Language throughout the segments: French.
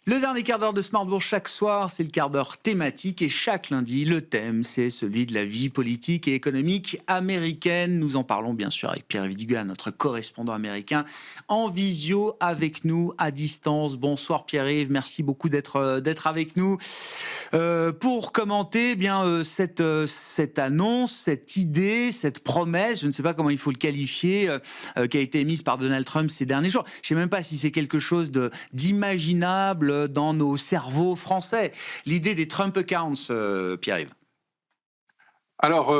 Le dernier quart d'heure de Smart Bourse chaque soir, c'est le quart d'heure thématique et chaque lundi, le thème, c'est celui de la vie politique et économique américaine. Nous en parlons bien sûr avec Pierre Vidiguin, notre correspondant américain, en visio avec nous à distance. Bonsoir Pierre-Yves, merci beaucoup d'être avec nous pour commenter cette annonce, cette idée, cette promesse, je ne sais pas comment il faut le qualifier, qui a été émise par Donald Trump ces derniers jours. Je ne sais même pas si c'est quelque chose d'imaginable dans nos cerveaux français. L'idée des Trump accounts, Pierre-Yves. Alors,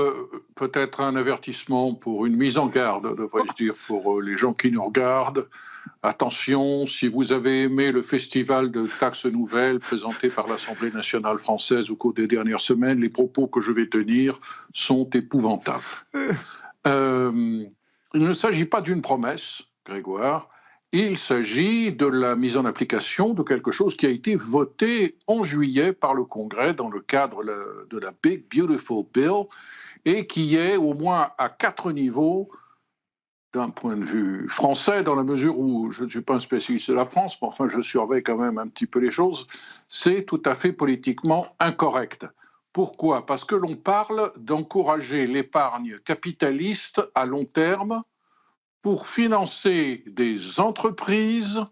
peut-être un avertissement pour une mise en garde, devrais-je dire, pour les gens qui nous regardent. Attention, si vous avez aimé le festival de taxes nouvelles présenté par l'Assemblée nationale française au cours des dernières semaines, les propos que je vais tenir sont épouvantables. Il ne s'agit pas d'une promesse, Grégoire. Il s'agit de la mise en application de quelque chose qui a été voté en juillet par le Congrès dans le cadre de la Big Beautiful Bill et qui est au moins à 4 niveaux d'un point de vue français, dans la mesure où je ne suis pas un spécialiste de la France, mais enfin je surveille quand même un petit peu les choses, c'est tout à fait politiquement incorrect. Pourquoi ? Parce que l'on parle d'encourager l'épargne capitaliste à long terme pour financer des entreprises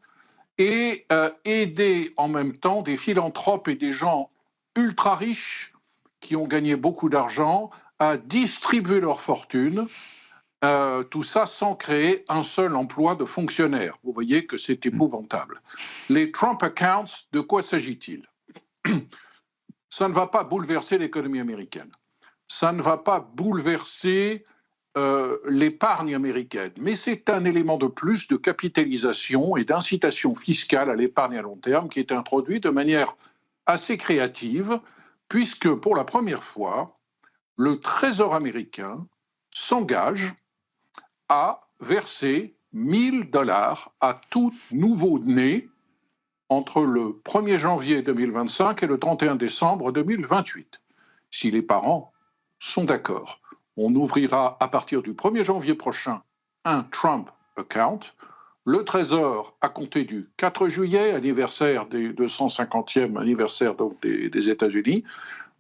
et aider en même temps des philanthropes et des gens ultra riches qui ont gagné beaucoup d'argent à distribuer leur fortune, tout ça sans créer un seul emploi de fonctionnaire. Vous voyez que c'est épouvantable. Les Trump accounts, de quoi s'agit-il ? Ça ne va pas bouleverser l'économie américaine. Ça ne va pas bouleverser l'épargne américaine. Mais c'est un élément de plus de capitalisation et d'incitation fiscale à l'épargne à long terme qui est introduit de manière assez créative, puisque pour la première fois, le Trésor américain s'engage à verser $1 000 à tout nouveau-né entre le 1er janvier 2025 et le 31 décembre 2028, si les parents sont d'accord. On ouvrira à partir du 1er janvier prochain un Trump account. Le Trésor, à compter du 4 juillet, anniversaire des 250e anniversaire donc des États-Unis,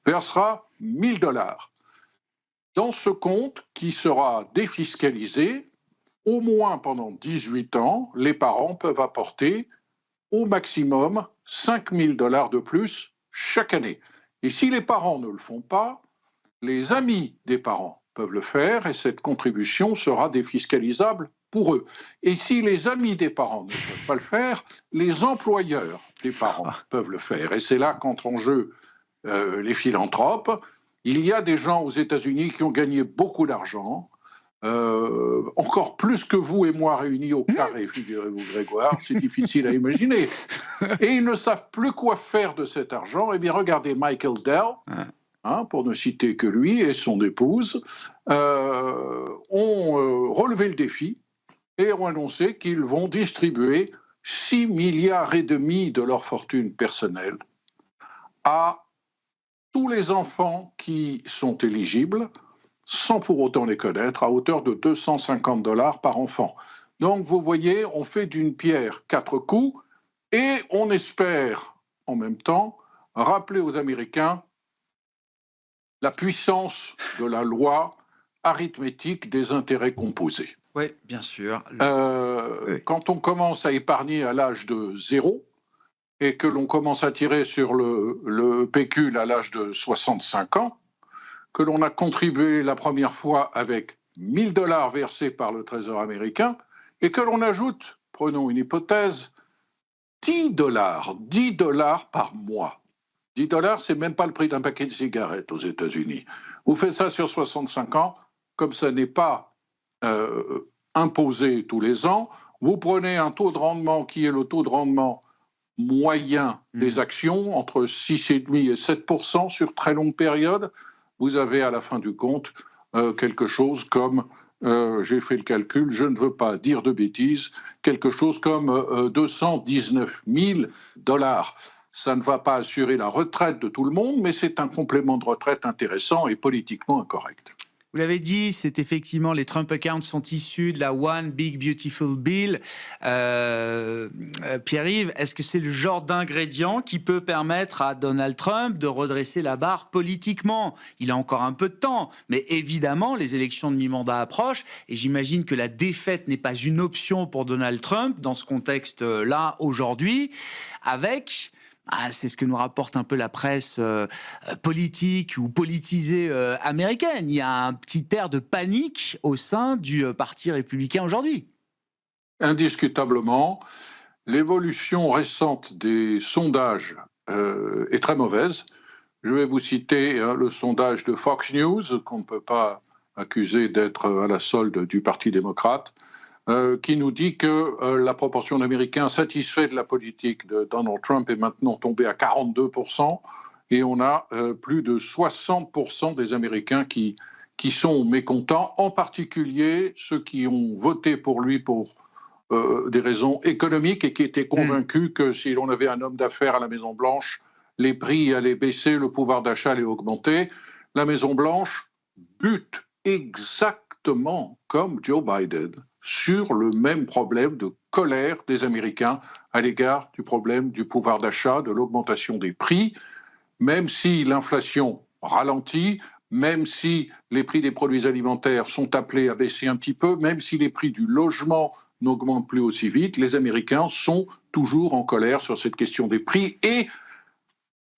versera $1 000. Dans ce compte, qui sera défiscalisé, au moins pendant 18 ans, les parents peuvent apporter au maximum $5 000 de plus chaque année. Et si les parents ne le font pas, les amis des parents peuvent le faire et cette contribution sera défiscalisable pour eux. Et si les amis des parents ne peuvent pas le faire, les employeurs des parents peuvent le faire. Et c'est là qu'entrent en jeu les philanthropes. Il y a des gens aux États-Unis qui ont gagné beaucoup d'argent, encore plus que vous et moi réunis au carré, figurez-vous, Grégoire, c'est difficile à imaginer. Et ils ne savent plus quoi faire de cet argent. Eh bien, regardez Michael Dell, pour ne citer que lui et son épouse, ont relevé le défi et ont annoncé qu'ils vont distribuer 6,5 milliards de leur fortune personnelle à tous les enfants qui sont éligibles, sans pour autant les connaître, à hauteur de $250 par enfant. Donc, vous voyez, on fait d'une pierre 4 coups et on espère, en même temps, rappeler aux Américains la puissance de la loi arithmétique des intérêts composés. Oui, bien sûr. Quand on commence à épargner à l'âge de 0 et que l'on commence à tirer sur le pécule à l'âge de 65 ans, que l'on a contribué la première fois avec $1 000 versés par le Trésor américain et que l'on ajoute, prenons une hypothèse, $10 par mois. $10, c'est même pas le prix d'un paquet de cigarettes aux États-Unis. Vous faites ça sur 65 ans, comme ça n'est pas imposé tous les ans, vous prenez un taux de rendement qui est le taux de rendement moyen des actions, entre 6,5 et 7% sur très longue période. Vous avez à la fin du compte quelque chose comme, j'ai fait le calcul, je ne veux pas dire de bêtises, quelque chose comme $219 000. Ça ne va pas assurer la retraite de tout le monde, mais c'est un complément de retraite intéressant et politiquement incorrect. Vous l'avez dit, c'est effectivement les Trump accounts sont issus de la One Big Beautiful Bill. Pierre-Yves, est-ce que c'est le genre d'ingrédient qui peut permettre à Donald Trump de redresser la barre politiquement? Il a encore un peu de temps, mais évidemment, les élections de mi-mandat approchent et j'imagine que la défaite n'est pas une option pour Donald Trump dans ce contexte-là aujourd'hui, avec... c'est ce que nous rapporte un peu la presse politique ou politisée américaine. Il y a un petit air de panique au sein du Parti républicain aujourd'hui. Indiscutablement, l'évolution récente des sondages est très mauvaise. Je vais vous citer le sondage de Fox News, qu'on ne peut pas accuser d'être à la solde du Parti démocrate, qui nous dit que la proportion d'Américains satisfaits de la politique de Donald Trump est maintenant tombée à 42%, et on a plus de 60% des Américains qui sont mécontents, en particulier ceux qui ont voté pour lui pour des raisons économiques et qui étaient convaincus que si l'on avait un homme d'affaires à la Maison-Blanche, les prix allaient baisser, le pouvoir d'achat allait augmenter. La Maison-Blanche bute exactement comme Joe Biden sur le même problème de colère des Américains à l'égard du problème du pouvoir d'achat, de l'augmentation des prix, même si l'inflation ralentit, même si les prix des produits alimentaires sont appelés à baisser un petit peu, même si les prix du logement n'augmentent plus aussi vite, les Américains sont toujours en colère sur cette question des prix. Et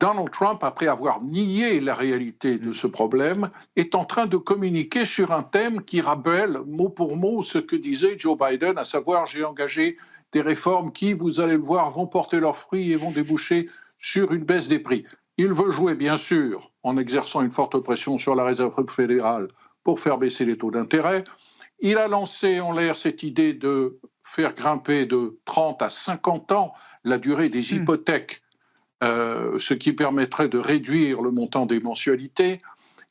Donald Trump, après avoir nié la réalité de ce problème, est en train de communiquer sur un thème qui rappelle mot pour mot ce que disait Joe Biden, à savoir j'ai engagé des réformes qui, vous allez le voir, vont porter leurs fruits et vont déboucher sur une baisse des prix. Il veut jouer, bien sûr, en exerçant une forte pression sur la Réserve fédérale pour faire baisser les taux d'intérêt. Il a lancé en l'air cette idée de faire grimper de 30 à 50 ans la durée des hypothèques, ce qui permettrait de réduire le montant des mensualités.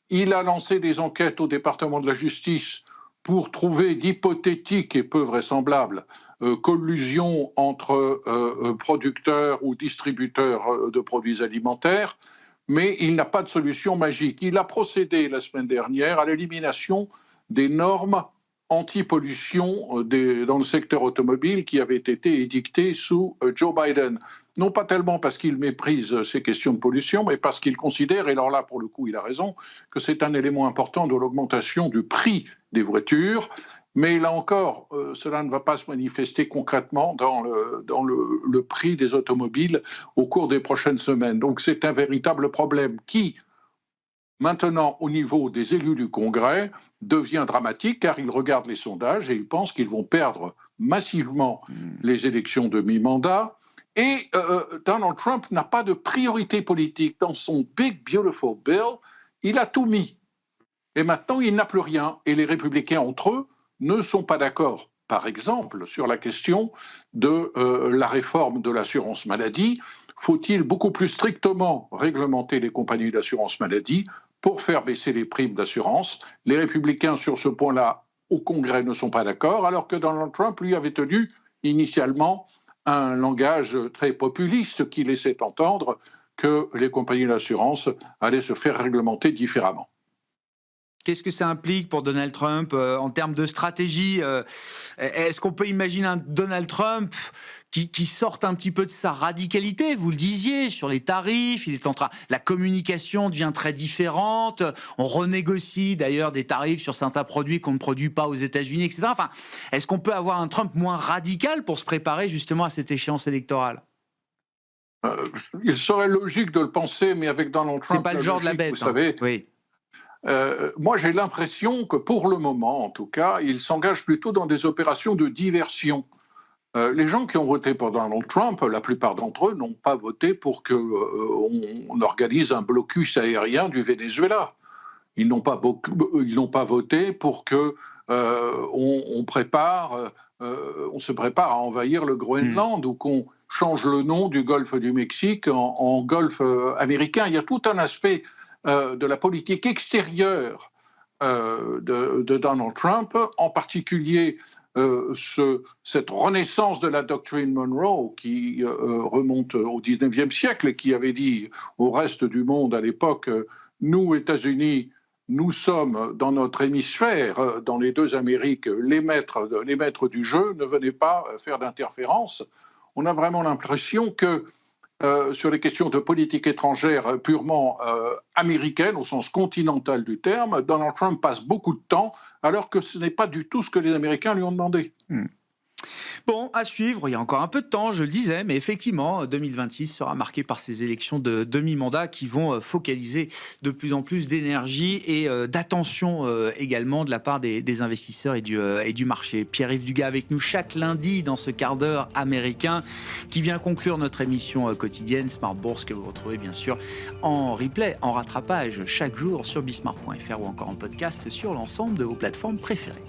Il a lancé des enquêtes au département de la justice pour trouver d'hypothétiques et peu vraisemblables collusions entre producteurs ou distributeurs de produits alimentaires, mais il n'a pas de solution magique. Il a procédé la semaine dernière à l'élimination des normes anti-pollution dans le secteur automobile qui avaient été édictées sous Joe Biden. Non pas tellement parce qu'il méprise ces questions de pollution, mais parce qu'il considère, et alors là pour le coup il a raison, que c'est un élément important de l'augmentation du prix des voitures. Mais là encore, cela ne va pas se manifester concrètement dans le prix des automobiles au cours des prochaines semaines. Donc c'est un véritable problème qui, maintenant, au niveau des élus du Congrès, devient dramatique car ils regardent les sondages et ils pensent qu'ils vont perdre massivement les élections de mi-mandat. Et Donald Trump n'a pas de priorité politique. Dans son Big Beautiful Bill, il a tout mis. Et maintenant, il n'a plus rien. Et les républicains, entre eux, ne sont pas d'accord. Par exemple, sur la question de la réforme de l'assurance maladie, faut-il beaucoup plus strictement réglementer les compagnies d'assurance maladie pour faire baisser les primes d'assurance? Les républicains, sur ce point-là, au Congrès, ne sont pas d'accord, alors que Donald Trump, lui, avait tenu initialement un langage très populiste qui laissait entendre que les compagnies d'assurance allaient se faire réglementer différemment. Qu'est-ce que ça implique pour Donald Trump en termes de stratégie? Est-ce qu'on peut imaginer un Donald Trump qui sorte un petit peu de sa radicalité? Vous le disiez, sur les tarifs, il est en train, la communication devient très différente. On renégocie d'ailleurs des tarifs sur certains produits qu'on ne produit pas aux États-Unis, etc. Enfin, est-ce qu'on peut avoir un Trump moins radical pour se préparer justement à cette échéance électorale? Il serait logique de le penser, mais avec Donald Trump, c'est pas le genre de la bête, vous savez. Oui. Moi, j'ai l'impression que pour le moment, en tout cas, il s'engage plutôt dans des opérations de diversion. Les gens qui ont voté pour Donald Trump, la plupart d'entre eux n'ont pas voté pour qu'on organise un blocus aérien du Venezuela. Ils n'ont pas voté pour que on se prépare à envahir le Groenland ou qu'on change le nom du golfe du Mexique en golfe américain. Il y a tout un aspect de la politique extérieure de Donald Trump, en particulier cette renaissance de la doctrine Monroe qui remonte au XIXe siècle et qui avait dit au reste du monde à l'époque, nous, États-Unis, nous sommes dans notre hémisphère, dans les deux Amériques, les maîtres du jeu, ne venez pas faire d'interférence. On a vraiment l'impression que sur les questions de politique étrangère purement américaine, au sens continental du terme, Donald Trump passe beaucoup de temps, alors que ce n'est pas du tout ce que les Américains lui ont demandé. Bon, à suivre, il y a encore un peu de temps, je le disais, mais effectivement, 2026 sera marqué par ces élections de demi-mandat qui vont focaliser de plus en plus d'énergie et d'attention également de la part des investisseurs et du marché. Pierre-Yves Dugas avec nous chaque lundi dans ce quart d'heure américain qui vient conclure notre émission quotidienne Smart Bourse que vous retrouvez bien sûr en replay, en rattrapage chaque jour sur bismart.fr ou encore en podcast sur l'ensemble de vos plateformes préférées.